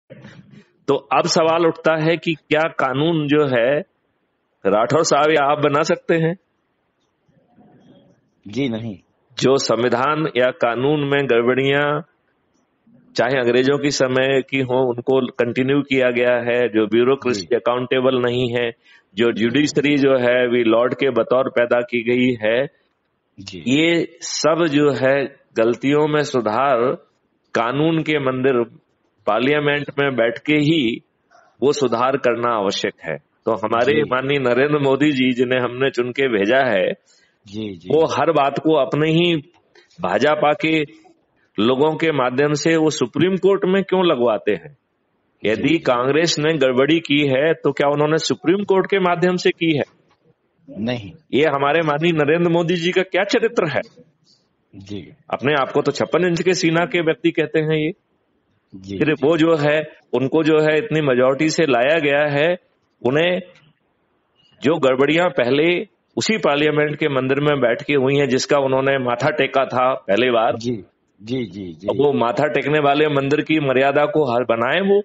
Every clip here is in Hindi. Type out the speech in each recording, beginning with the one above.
तो अब सवाल उठता है कि क्या कानून जो है राठौर साहब या आप बना सकते हैं? जी नहीं। जो संविधान या कानून में गड़बड़ियां चाहे अंग्रेजों की समय की हो उनको कंटिन्यू किया गया है, जो ब्यूरोक्रेसी अकाउंटेबल नहीं है, जो जुडिशरी जो है वी लॉर्ड के बतौर पैदा की गई है, ये सब जो है गलतियों में सुधार कानून के मंदिर पार्लियामेंट में बैठ के ही वो सुधार करना आवश्यक है। तो हमारे माननीय नरेंद्र मोदी जी जिन्हें हमने चुन के भेजा है, वो हर बात को अपने ही भाजपा के लोगों के माध्यम से वो सुप्रीम कोर्ट में क्यों लगवाते हैं? यदि कांग्रेस ने गड़बड़ी की है तो क्या उन्होंने सुप्रीम कोर्ट के माध्यम से की है? नहीं। ये हमारे माननीय नरेंद्र मोदी जी का क्या चरित्र है? जी। अपने आप को तो 56 इंच के सीना के व्यक्ति कहते हैं ये। फिर वो जो है उनको जो है इतनी मेजॉरिटी से लाया गया है, उन्हें जो गड़बड़ियां पहले उसी पार्लियामेंट के मंदिर में बैठ के हुई हैं जिसका उन्होंने माथा टेका था पहली बार, अब वो माथा टेकने वाले मंदिर की मर्यादा को हर बनाए वो,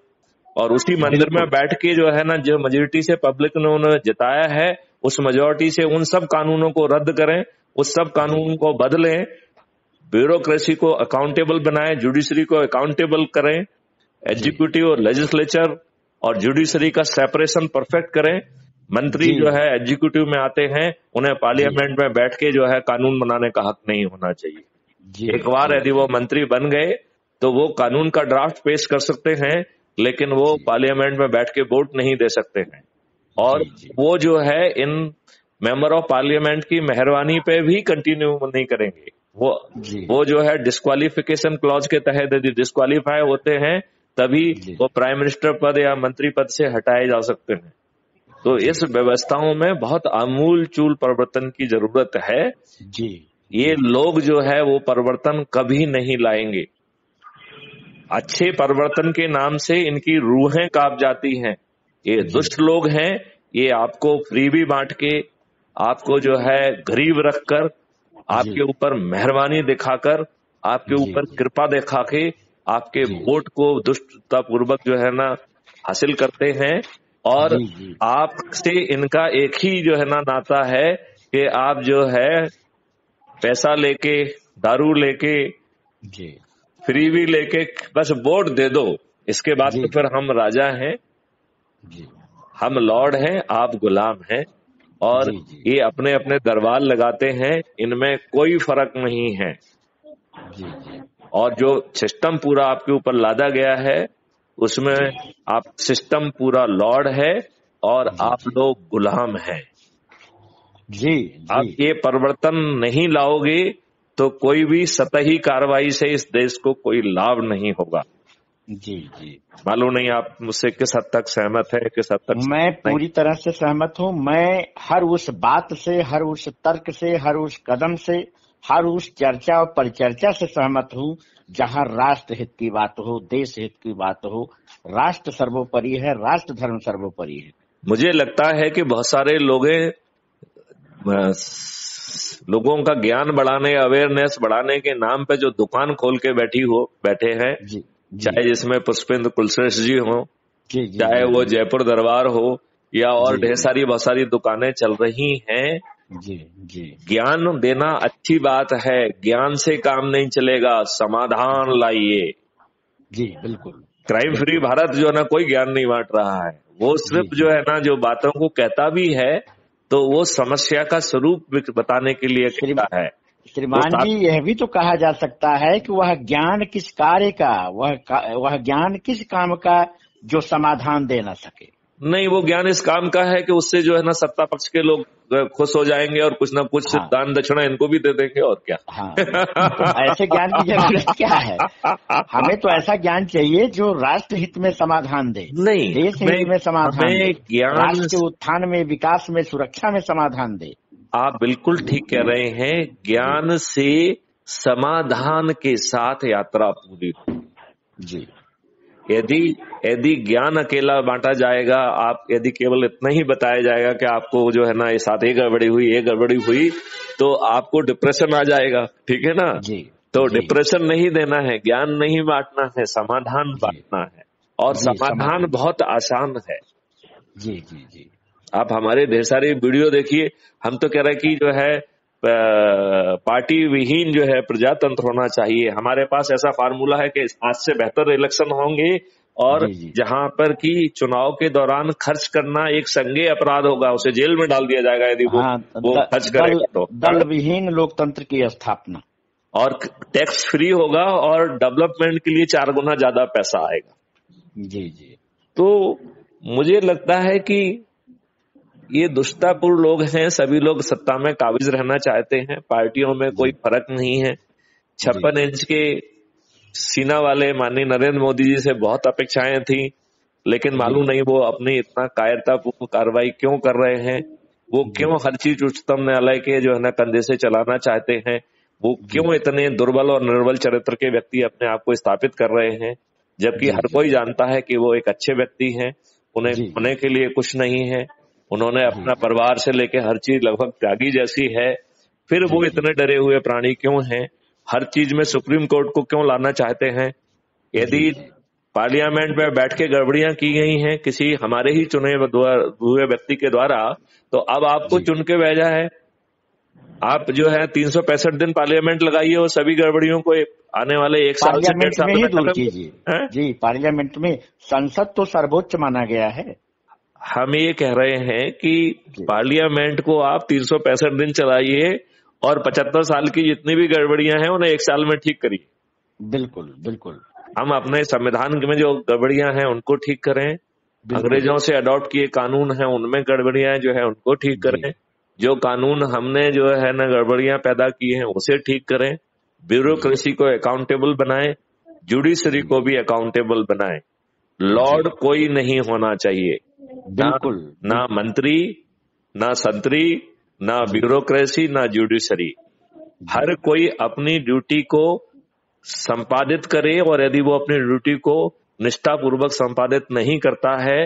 और उसी मंदिर में बैठ के जो है ना, जो मेजोरिटी से पब्लिक ने उन्हें जिताया है, उस मेजोरिटी से उन सब कानूनों को रद्द करें, उस सब कानून को बदलें, ब्यूरोक्रेसी को अकाउंटेबल बनाएं, जुडिशरी को अकाउंटेबल करें, एग्जीक्यूटिव और लेजिस्लेचर और जुडिशरी का सेपरेशन परफेक्ट करें। मंत्री जो है एग्जीक्यूटिव में आते हैं, उन्हें पार्लियामेंट में बैठ के जो है कानून बनाने का हक नहीं होना चाहिए। एक बार यदि वो मंत्री बन गए तो वो कानून का ड्राफ्ट पेश कर सकते हैं, लेकिन वो पार्लियामेंट में बैठ के वोट नहीं दे सकते हैं। और वो जो है इन मेंबर ऑफ पार्लियामेंट की मेहरबानी पे भी कंटिन्यू नहीं करेंगे। वो जो है डिस्क्वालिफिकेशन क्लॉज के तहत यदि डिस्क्वालीफाई होते हैं तभी वो प्राइम मिनिस्टर पद या मंत्री पद से हटाए जा सकते हैं। तो इस व्यवस्थाओं में बहुत आमूल चूल परिवर्तन की जरूरत है। ये लोग जो है वो परिवर्तन कभी नहीं लाएंगे। अच्छे परिवर्तन के नाम से इनकी रूहें कांप जाती हैं। ये दुष्ट लोग हैं, ये आपको फ्रीबी बांट के, आपको जो है गरीब रखकर, आपके ऊपर मेहरबानी दिखाकर, आपके ऊपर कृपा दिखा के आपके वोट को दुष्टतापूर्वक जो है ना हासिल करते हैं। और आपसे इनका एक ही जो है ना नाता है कि आप जो है पैसा लेके, दारू लेके, फ्रीबी लेके बस वोट दे दो, इसके बाद तो फिर हम राजा हैं, हम लॉर्ड हैं, आप गुलाम हैं। और ये अपने अपने दरबार लगाते हैं, इनमें कोई फर्क नहीं है। और जो सिस्टम पूरा आपके ऊपर लादा गया है उसमें आप सिस्टम पूरा लॉर्ड है और आप लोग गुलाम हैं। आप ये परिवर्तन नहीं लाओगे तो कोई भी सतही कार्रवाई से इस देश को कोई लाभ नहीं होगा। मालूम नहीं आप मुझसे किस हद तक सहमत है, किस हद तक? मैं पूरी तरह से सहमत हूँ। मैं हर उस बात से, हर उस तर्क से, हर उस कदम से, हर उस चर्चा और परिचर्चा से सहमत हूँ जहाँ राष्ट्र हित की बात हो, देश हित की बात हो। राष्ट्र सर्वोपरि है, राष्ट्र धर्म सर्वोपरि है। मुझे लगता है कि बहुत सारे लोगों का ज्ञान बढ़ाने, अवेयरनेस बढ़ाने के नाम पे जो दुकान खोल के बैठे हैं, चाहे जिसमें पुष्पेंद्र कुलश्रेष्ठ जी हो, चाहे वो जयपुर दरबार हो या और ढेर सारी बहुत सारी दुकानें चल रही हैं। ज्ञान देना अच्छी बात है, ज्ञान से काम नहीं चलेगा, समाधान लाइए। बिल्कुल। क्राइम फ्री भारत जो है ना कोई ज्ञान नहीं बांट रहा है, वो सिर्फ जो है ना जो बातों को कहता भी है तो वो समस्या का स्वरूप बताने के लिए कहता है। श्रीमान जी, यह भी तो कहा जा सकता है कि वह ज्ञान किस कार्य का, वह ज्ञान किस काम का जो समाधान दे न सके। नहीं, वो ज्ञान इस काम का है कि उससे जो है ना सत्ता पक्ष के लोग खुश हो जाएंगे और कुछ ना कुछ दान दक्षिणा इनको भी दे देंगे, और क्या। तो ऐसे ज्ञान की जरूरत क्या है? हमें तो ऐसा ज्ञान चाहिए जो राष्ट्र हित में समाधान दे, नहीं देश हित में समाधान दे, ज्ञान राष्ट्र के उत्थान में, विकास में, सुरक्षा में समाधान दे। आप बिल्कुल ठीक कह रहे हैं। ज्ञान से समाधान के साथ यात्रा पूरी हो। यदि ज्ञान अकेला बांटा जाएगा, आप यदि केवल इतना ही बताया जाएगा कि आपको जो है ना ये साथ ये गड़बड़ी हुई तो आपको डिप्रेशन आ जाएगा, ठीक है ना। तो डिप्रेशन नहीं देना है, ज्ञान नहीं बांटना है, समाधान बांटना है। और समाधान बहुत आसान है। जी जी जी। आप हमारे ढेर सारे वीडियो देखिए, हम तो कह रहे हैं कि जो है पार्टी विहीन जो है प्रजातंत्र होना चाहिए। हमारे पास ऐसा फार्मूला है कि आज से बेहतर इलेक्शन होंगे, और जी जी। जहां पर कि चुनाव के दौरान खर्च करना एक संज्ञेय अपराध होगा, उसे जेल में डाल दिया जाएगा यदि वो हाँ, खर्च करेगा तो। दल विहीन लोकतंत्र की स्थापना। और टैक्स फ्री होगा और डेवलपमेंट के लिए 4 गुना ज्यादा पैसा आएगा। जी जी। तो मुझे लगता है कि ये दुष्टापूर्ण लोग हैं, सभी लोग सत्ता में काबिज रहना चाहते हैं, पार्टियों में कोई फर्क नहीं है। 56 इंच के सीना वाले माननीय नरेंद्र मोदी जी से बहुत अपेक्षाएं थी, लेकिन मालूम नहीं वो अपनी इतना कायरतापूर्ण कार्रवाई क्यों कर रहे हैं। वो क्यों हर चीज उच्चतम न्यायालय के जो है ना कंधे से चलाना चाहते हैं। वो क्यों इतने दुर्बल और निर्बल चरित्र के व्यक्ति अपने आप को स्थापित कर रहे हैं, जबकि हर कोई जानता है कि वो एक अच्छे व्यक्ति हैं, उन्हें खोने के लिए कुछ नहीं है। उन्होंने अपना परिवार से लेकर हर चीज लगभग त्यागी जैसी है, फिर वो इतने डरे हुए प्राणी क्यों हैं। हर चीज में सुप्रीम कोर्ट को क्यों लाना चाहते हैं। यदि पार्लियामेंट में बैठ के गड़बड़ियां की गई हैं किसी हमारे ही चुने हुए व्यक्ति के द्वारा, तो अब आपको चुन के भेजा है। आप जो है 365 दिन पार्लियामेंट लगाइए और सभी गड़बड़ियों को आने वाले 1 साल से 1.5 साल में ही दूर कीजिए। जी, पार्लियामेंट में संसद तो सर्वोच्च माना गया है। हम ये कह रहे हैं कि पार्लियामेंट को आप 365 दिन चलाइए और 75 साल की जितनी भी गड़बड़ियां हैं उन्हें 1 साल में ठीक करिए। बिल्कुल बिल्कुल। हम अपने संविधान में जो गड़बड़ियां हैं उनको ठीक करें, अंग्रेजों से अडॉप्ट किए कानून हैं उनमें गड़बड़ियां जो है उनको ठीक करें, जो कानून हमने जो है ना गड़बड़ियां पैदा की हैं उसे ठीक करें, ब्यूरोक्रेसी को अकाउंटेबल बनाएं, जुडिशरी को भी अकाउंटेबल बनाएं। लॉर्ड कोई नहीं होना चाहिए, बिल्कुल ना मंत्री, ना संतरी, ना ब्यूरोक्रेसी, ना जुडिशरी। हर कोई अपनी ड्यूटी को संपादित करे, और यदि वो अपनी ड्यूटी को निष्ठापूर्वक संपादित नहीं करता है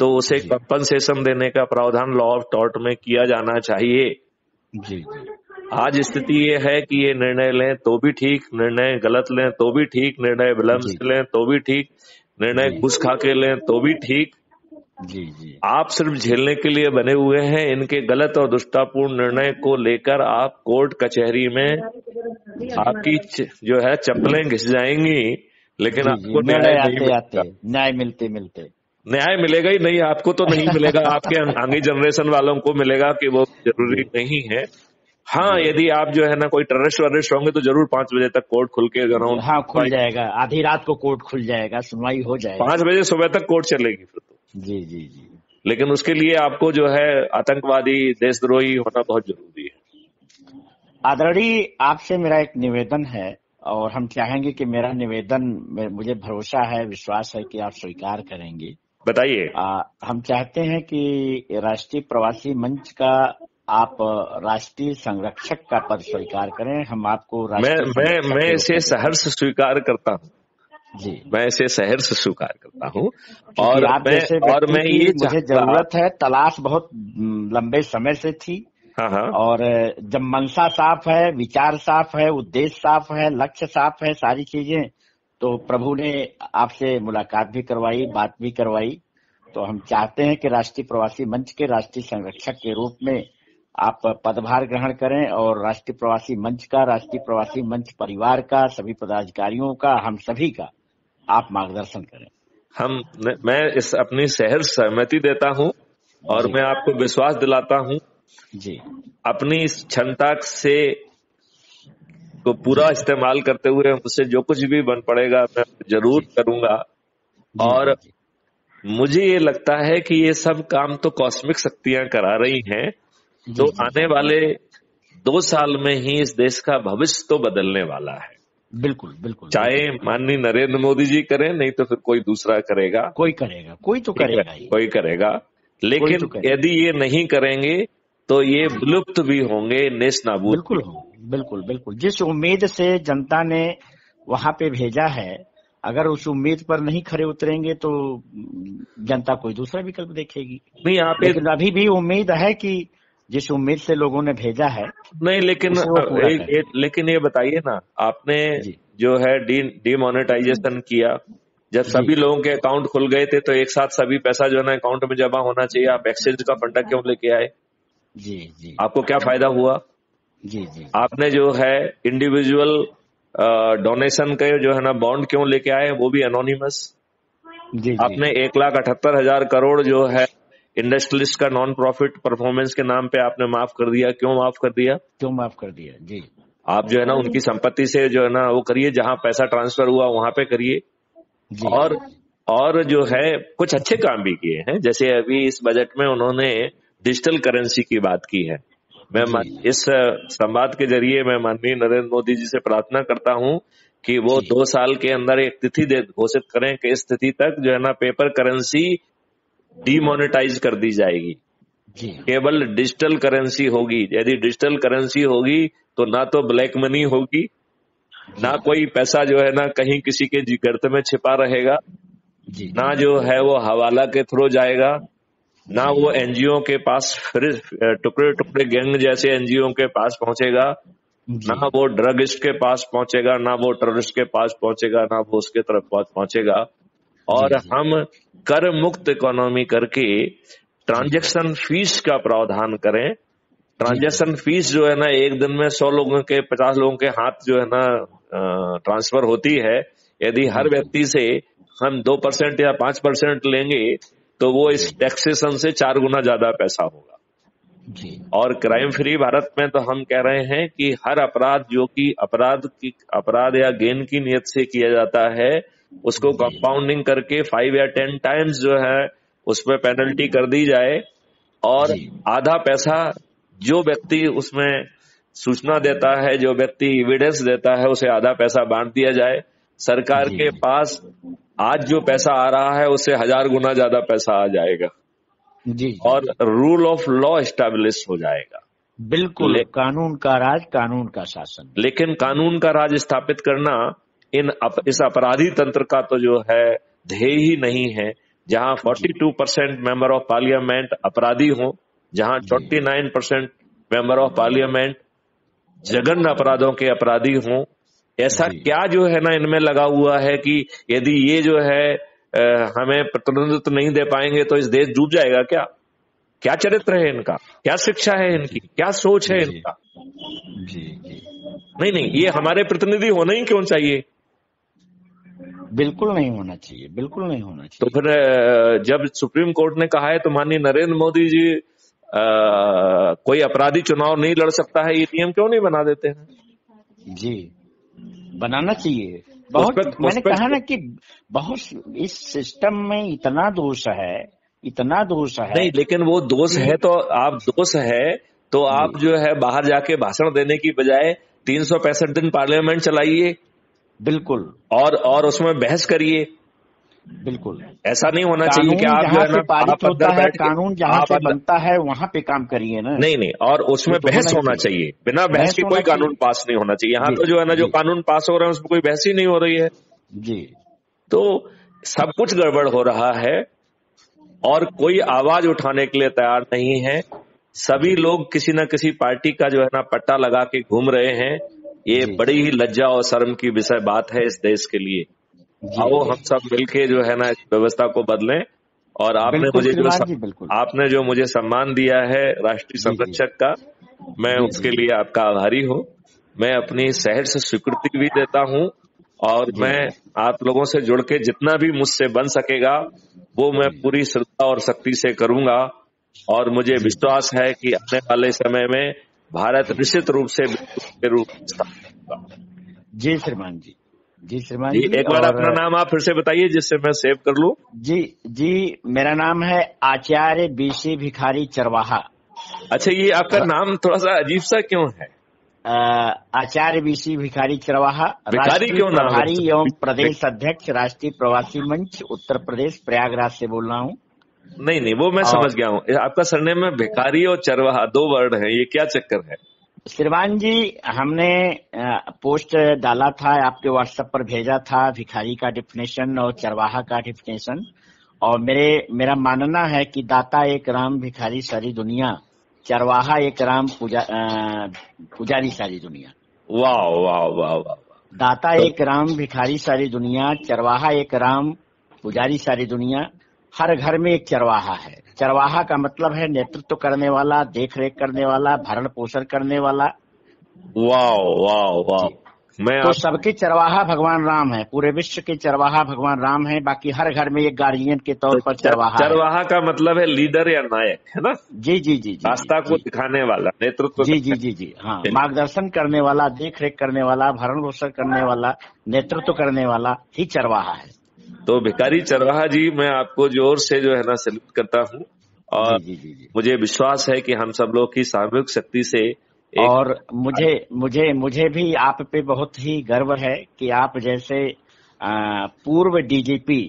तो उसे कंपनसेशन देने का प्रावधान लॉ ऑफ टॉर्ट में किया जाना चाहिए। जी। आज स्थिति ये है कि ये निर्णय लें तो भी ठीक, निर्णय गलत लें तो भी ठीक, निर्णय विलंब से लें तो भी ठीक, निर्णय घूस खा के लें तो भी ठीक। जी जी। आप सिर्फ झेलने के लिए बने हुए हैं। इनके गलत और दुष्टापूर्ण निर्णय को लेकर आप कोर्ट कचहरी में आपकी जो है चप्पलें घिस जाएंगी, लेकिन आपको न्याय मिलते न्याय मिलेगा ही नहीं। आपको तो नहीं मिलेगा, आपके आगे जनरेशन वालों को मिलेगा कि वो जरूरी नहीं है। हाँ, यदि आप जो है ना कोई टेररिस्ट वरिस्ट होंगे तो जरूर 5 बजे तक कोर्ट खुल के खुल जाएगा, आधी रात को कोर्ट खुल जाएगा, सुनवाई हो जाएगी, 5 बजे सुबह तक कोर्ट चलेगी फिर तो। जी जी जी। लेकिन उसके लिए आपको जो है आतंकवादी देशद्रोही होना बहुत जरूरी है। आदरणीय, आपसे मेरा एक निवेदन है, और हम चाहेंगे कि मेरा निवेदन, मुझे भरोसा है, विश्वास है कि आप स्वीकार करेंगे। बताइए। हम चाहते हैं कि राष्ट्रीय प्रवासी मंच का आप राष्ट्रीय संरक्षक का पद स्वीकार करें। हम आपको मैं इसे सहर्ष स्वीकार करता हूँ जी। मैं इसे सहर्ष स्वीकार करता हूँ। और मैं ये मुझे जरूरत है, तलाश बहुत लंबे समय से थी। हाँ। और जब मंशा साफ है, विचार साफ है, उद्देश्य साफ है, लक्ष्य साफ है, सारी चीजें, तो प्रभु ने आपसे मुलाकात भी करवाई, बात भी करवाई। तो हम चाहते हैं कि राष्ट्रीय प्रवासी मंच के राष्ट्रीय संरक्षक के रूप में आप पदभार ग्रहण करें, और राष्ट्रीय प्रवासी मंच का, राष्ट्रीय प्रवासी मंच परिवार का, सभी पदाधिकारियों का, हम सभी का आप मार्गदर्शन करें। मैं इस अपनी सहर्ष सहमति देता हूं, और मैं आपको विश्वास दिलाता हूं जी, अपनी इस क्षमता से को पूरा इस्तेमाल करते हुए मुझसे जो कुछ भी बन पड़ेगा मैं जरूर करूंगा। और मुझे ये लगता है कि ये सब काम तो कॉस्मिक शक्तियां करा रही हैं, तो आने वाले 2 साल में ही इस देश का भविष्य तो बदलने वाला है। बिल्कुल बिल्कुल। चाहे माननीय नरेंद्र मोदी जी करें, नहीं तो फिर कोई दूसरा करेगा, कोई तो करेगा ही। कोई करेगा। लेकिन यदि ये नहीं करेंगे तो ये विलुप्त भी होंगे, नेस्तनाबूद। बिल्कुल बिल्कुल। जिस उम्मीद से जनता ने वहां पे भेजा है, अगर उस उम्मीद पर नहीं खरे उतरेंगे तो जनता कोई दूसरा विकल्प देखेगी। नहीं, लेकिन अभी भी उम्मीद है कि जिस उम्मीद से लोगों ने भेजा है। नहीं, लेकिन ये बताइए ना, आपने जो है डीमोनेटाइजेशन किया, जब सभी लोगों के अकाउंट खुल गए थे तो एक साथ सभी पैसा जो है ना अकाउंट में जमा होना चाहिए, आप एक्सचेंज का फंडा क्यों लेके आए? जी जी आपको क्या फायदा हुआ? जी जी आपने जो है इंडिविजुअल डोनेशन के जो है ना बॉन्ड क्यों लेके आए, वो भी एनोनिमस? जी आपने 1,78,000 करोड़ जो है इंडस्ट्रियलिस्ट का नॉन प्रॉफिट परफॉर्मेंस के नाम पे आपने माफ कर दिया। क्यों माफ कर दिया? क्यों माफ कर दिया? जी आप जो है ना उनकी संपत्ति से जो है ना वो करिए, जहां पैसा ट्रांसफर हुआ वहां पे करिए। जी और जो है कुछ अच्छे काम भी किए हैं, जैसे अभी इस बजट में उन्होंने डिजिटल करेंसी की बात की है। मैं इस संवाद के जरिए मैं माननीय नरेंद्र मोदी जी से प्रार्थना करता हूं कि वो 2 साल के अंदर एक तिथि घोषित करें कि इस तिथि तक जो है ना पेपर करेंसी डीमोनेटाइज कर दी जाएगी, केवल डिजिटल करेंसी होगी। यदि डिजिटल करेंसी होगी तो ना तो ब्लैक मनी होगी, ना कोई पैसा जो है ना कहीं किसी के गर्त में छिपा रहेगा, ना जो है वो हवाला के थ्रू जाएगा, ना वो एनजीओ के पास टुकड़े टुकड़े गैंग जैसे एनजीओ के पास पहुंचेगा, ना वो ड्रगिस्ट के पास पहुंचेगा, ना वो टेररिस्ट के पास पहुंचेगा, ना वो उसके तरफ पहुंचेगा। और हम कर मुक्त इकोनॉमी करके ट्रांजैक्शन फीस का प्रावधान करें। ट्रांजैक्शन फीस जो है ना एक दिन में 100 लोगों के 50 लोगों के हाथ जो है ना ट्रांसफर होती है। यदि हर व्यक्ति से हम 2% या 5% लेंगे तो वो इस टैक्सेशन से 4 गुना ज्यादा पैसा होगा। और क्राइम फ्री भारत में तो हम कह रहे हैं कि हर अपराध जो कि अपराध या गेन की नियत से किया जाता है उसको कंपाउंडिंग करके 5 या 10 टाइम्स जो है उसमें पेनल्टी कर दी जाए, और आधा पैसा जो व्यक्ति उसमें सूचना देता है, जो व्यक्ति एविडेंस देता है, उसे आधा पैसा बांट दिया जाए। सरकार के पास आज जो पैसा आ रहा है उससे 1000 गुना ज्यादा पैसा आ जाएगा और रूल ऑफ लॉ एस्टैब्लिश हो जाएगा। बिल्कुल, कानून का राज, कानून का शासन। लेकिन कानून का राज स्थापित करना इस अपराधी तंत्र का तो जो है ध्येय ही नहीं है। जहां 42% मेंबर ऑफ पार्लियामेंट अपराधी हो, जहां 29% मेंबर ऑफ पार्लियामेंट जघन्य अपराधों के अपराधी हों, ऐसा क्या जो है ना इनमें लगा हुआ है कि यदि ये जो है हमें प्रतिनिधित्व नहीं दे पाएंगे तो इस देश डूब जाएगा क्या? क्या चरित्र है इनका? क्या शिक्षा है इनकी? क्या सोच है इनका? नहीं, ये हमारे प्रतिनिधि होना ही क्यों चाहिए? बिल्कुल नहीं होना चाहिए, बिल्कुल नहीं होना चाहिए। तो फिर जब सुप्रीम कोर्ट ने कहा है तो माननीय नरेंद्र मोदी जी कोई अपराधी चुनाव नहीं लड़ सकता है, ये नियम क्यों नहीं बना देते हैं? जी, बनाना चाहिए। मैंने कहा ना कि बहुत इस सिस्टम में इतना दोष है। नहीं, लेकिन वो दोष है तो आप जो है बाहर जाके भाषण देने की बजाय 365 दिन पार्लियामेंट चलाइए। बिल्कुल। और उसमें बहस करिए। बिल्कुल, ऐसा नहीं होना चाहिए कि आप जहाँ से पारित होता है, कानून जहाँ से बनता है वहाँ पे काम करिए ना। नहीं, और उसमें बहस होना चाहिए। बिना बहस के कोई कानून पास नहीं होना चाहिए। यहाँ तो जो है ना जो कानून पास हो रहे हैं उसमें कोई बहस ही नहीं हो रही है जी। तो सब कुछ गड़बड़ हो रहा है और कोई आवाज उठाने के लिए तैयार नहीं है। सभी लोग किसी न किसी पार्टी का जो है ना पट्टा लगा के घूम रहे हैं। ये बड़ी ही लज्जा और शर्म की विषय बात है इस देश के लिए। आओ हम सब मिलके जो है ना इस व्यवस्था को बदलें। और आपने जो मुझे सम्मान दिया है राष्ट्रीय संरक्षक का, मैं उसके लिए आपका आभारी हूँ। मैं अपनी शहर से स्वीकृति भी देता हूँ और मैं आप लोगों से जुड़ के जितना भी मुझसे बन सकेगा वो मैं पूरी श्रद्धा और शक्ति से करूंगा। और मुझे विश्वास है कि आने वाले समय में भारत निश्चित रूप से जी श्रीमान जी। एक बार अपना नाम आप फिर से बताइए जिससे मैं सेव कर लूं। जी, मेरा नाम है आचार्य बीसी भिखारी चरवाहा। अच्छा, ये आपका नाम थोड़ा सा अजीब सा क्यों है? आचार्य बीसी भिखारी चरवाहा, राष्ट्रीय प्रभारी एवं प्रदेश अध्यक्ष राष्ट्रीय प्रवासी मंच उत्तर प्रदेश प्रयागराज से बोल रहा हूँ। नहीं, वो मैं समझ गया हूँ। आपका सरनेम में भिखारी और चरवाहा 2 वर्ड है, ये क्या चक्कर है? श्रीमान जी, हमने पोस्ट डाला था, आपके व्हाट्सएप पर भेजा था, भिखारी का डिफिनेशन और चरवाहा का डिफिनेशन। और मेरा मानना है कि दाता एक राम, भिखारी सारी दुनिया, चरवाहा एक राम, पुजारी सारी दुनिया। वाह वाह वाह वाह। दाता एक राम, भिखारी सारी दुनिया, चरवाहा एक राम, पुजारी सारी दुनिया। हर घर में एक चरवाहा है। चरवाहा का मतलब है नेतृत्व करने वाला, देख रेख करने वाला, भरण पोषण करने वाला। वाह वाह वाह। तो सबके चरवाहा भगवान राम है, पूरे विश्व के चरवाहा भगवान राम है। बाकी हर घर में एक गार्जियन के तौर पर चरवाहा का मतलब है लीडर या नायक, है ना? जी जी जी, रास्ता को दिखाने वाला, नेतृत्व। जी जी जी जी, हाँ, मार्गदर्शन करने वाला, देख रेख करने वाला, भरण पोषण करने वाला, नेतृत्व करने वाला ही चरवाहा है। तो भिखारी चरवाहा जी, मैं आपको जोर से जो है ना सैल्यूट करता हूँ। और जी। मुझे विश्वास है कि हम सब लोग की सामूहिक शक्ति से और मुझे भी आप पे बहुत ही गर्व है कि आप जैसे पूर्व डीजीपी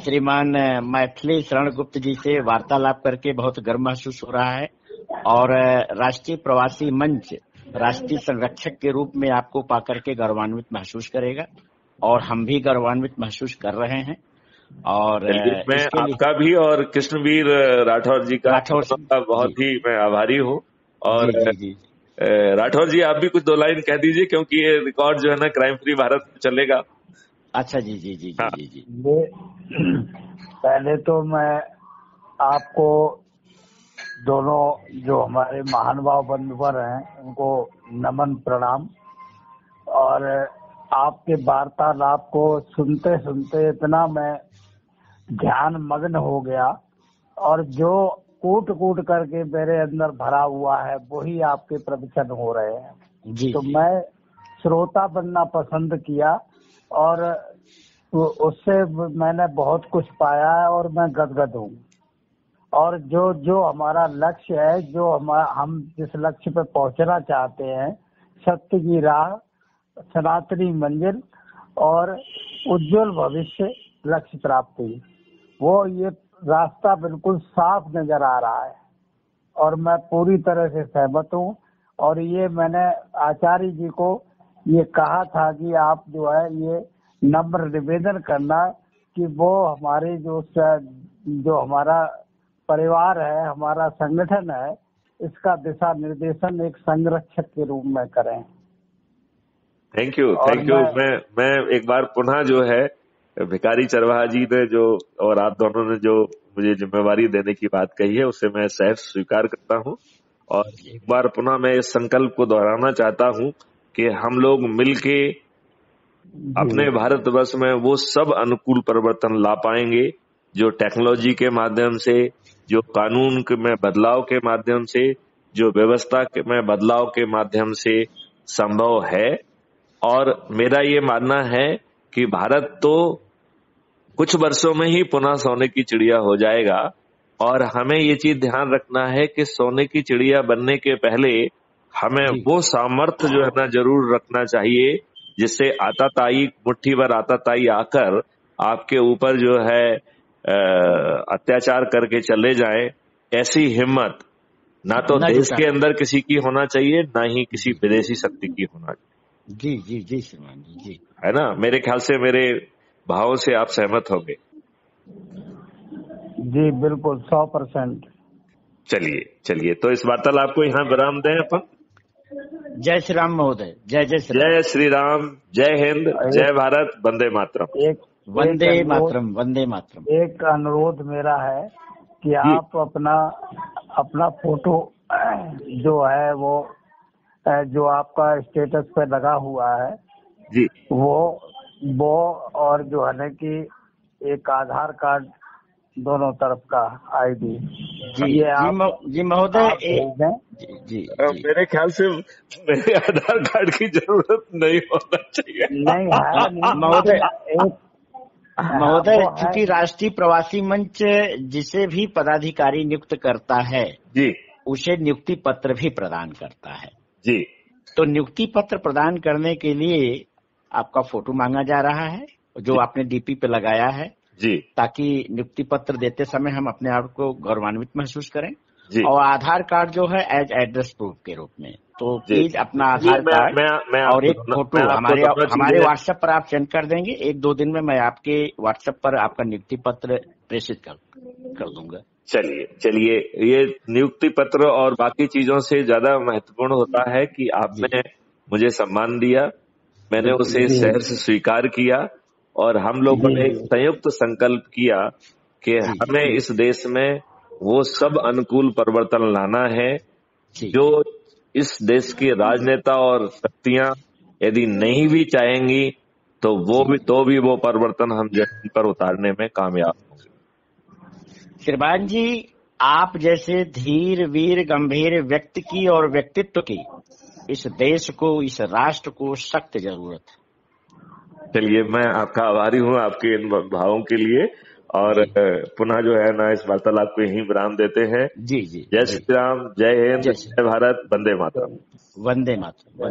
श्रीमान मैथिली शरण गुप्त जी से वार्तालाप करके बहुत गर्व महसूस हो रहा है। और राष्ट्रीय प्रवासी मंच राष्ट्रीय संरक्षक के रूप में आपको पाकर के गौरवान्वित महसूस करेगा, और हम भी गौरवान्वित महसूस कर रहे हैं। और मैं आपका भी और कृष्णवीर राठौर जी का बहुत ही मैं आभारी हूँ। और राठौर जी, आप भी कुछ 2 लाइन कह दीजिए, क्योंकि ये रिकॉर्ड जो है ना क्राइम फ्री भारत में चलेगा। अच्छा जी जी जी जी जी। पहले तो मैं आपको दोनों जो हमारे महानुभाव बंधुवर हैं उनको नमन प्रणाम। और आपके वार्तालाप को सुनते सुनते इतना मैं ध्यान मग्न हो गया, और जो कूट कूट करके मेरे अंदर भरा हुआ है वही आपके प्रवचन हो रहे हैं जी। तो मैं श्रोता बनना पसंद किया, और उससे मैंने बहुत कुछ पाया है, और मैं गदगद हूँ। और जो हमारा लक्ष्य है, जो हम जिस लक्ष्य पे पहुंचना चाहते हैं, सत्य की राह, सनातनी मंजिल और उज्जवल भविष्य, लक्ष्य प्राप्ति, वो ये रास्ता बिल्कुल साफ नजर आ रहा है, और मैं पूरी तरह से सहमत हूँ। और ये मैंने आचार्य जी को ये कहा था कि आप जो है ये नम्र निवेदन करना कि वो हमारे जो हमारा परिवार है, हमारा संगठन है, इसका दिशा निर्देशन एक संरक्षक के रूप में करें। Thank you thank you. मैं एक बार पुनः जो है भिखारी चरवाहा जी ने जो और आप दोनों ने जो मुझे जिम्मेवारी देने की बात कही है, उसे मैं सहर्ष स्वीकार करता हूं। और एक बार पुनः मैं इस संकल्प को दोहराना चाहता हूं कि हम लोग मिलके अपने भारतवर्ष में वो सब अनुकूल परिवर्तन ला पाएंगे जो टेक्नोलॉजी के माध्यम से, जो कानून में बदलाव के माध्यम से, जो व्यवस्था में बदलाव के माध्यम से संभव है। और मेरा ये मानना है कि भारत तो कुछ वर्षों में ही पुनः सोने की चिड़िया हो जाएगा। और हमें ये चीज ध्यान रखना है कि सोने की चिड़िया बनने के पहले हमें वो सामर्थ्य जो है ना जरूर रखना चाहिए, जिससे आताताई, मुट्ठी भर आताताई आकर आपके ऊपर जो है अत्याचार करके चले जाए, ऐसी हिम्मत ना तो देश के अंदर किसी की होना चाहिए, ना ही किसी विदेशी शक्ति की होना चाहिए। जी जी जी श्रीमान जी, है ना? मेरे ख्याल से मेरे भावों से आप सहमत होंगे। जी बिल्कुल 100%। चलिए तो इस वार्तालाप को यहाँ विराम दें अपन। जय श्री राम महोदय। जय श्री राम, जय हिंद, जय भारत, वंदे मातरम। वंदे मातरम, वंदे मातरम। एक अनुरोध मेरा है कि आप अपना फोटो जो है वो जो आपका स्टेटस पे लगा हुआ है जी, वो और जो है ना कि एक आधार कार्ड दोनों तरफ का आईडी जी महोदय। जी मेरे ख्याल से मेरे आधार कार्ड की जरूरत नहीं होना चाहिए। नहीं है महोदय, क्योंकि राष्ट्रीय प्रवासी मंच जिसे भी पदाधिकारी नियुक्त करता है जी, उसे नियुक्ति पत्र भी प्रदान करता है जी। तो नियुक्ति पत्र प्रदान करने के लिए आपका फोटो मांगा जा रहा है, जो आपने डीपी पे लगाया है जी, ताकि नियुक्ति पत्र देते समय हम अपने आप को गौरवान्वित महसूस करें। और आधार कार्ड जो है एज एड्रेस प्रूफ के रूप में, तो प्लीज अपना आधार कार्ड और एक फोटो हमारे व्हाट्सएप पर आप सेंड कर देंगे। 1-2 दिन में मैं आपके व्हाट्सएप पर आपका नियुक्ति पत्र प्रेषित कर दूंगा। चलिए, ये नियुक्ति पत्र और बाकी चीजों से ज्यादा महत्वपूर्ण होता है कि आपने मुझे सम्मान दिया मैंने उसे जी सहर्ष स्वीकार किया और हम लोगों ने जी एक संयुक्त संकल्प किया कि जी हमें इस देश में वो सब अनुकूल परिवर्तन लाना है जी जो इस देश के राजनेता और शक्तियां यदि नहीं भी चाहेंगी तो जी। वो परिवर्तन हम जमीन पर उतारने में कामयाब होंगे। श्रीमान जी, आप जैसे धीर वीर गंभीर व्यक्ति की और व्यक्तित्व की इस देश को, इस राष्ट्र को सख्त जरूरत है। चलिए, मैं आपका आभारी हूँ आपके इन भावों के लिए और जी पुनः जो है ना इस वार्तालाप को यहीं विराम देते हैं। जी जी जय जी। श्री राम, जय हिंद, जय श्री जय भारत, वंदे मातरम। वंदे मातरम।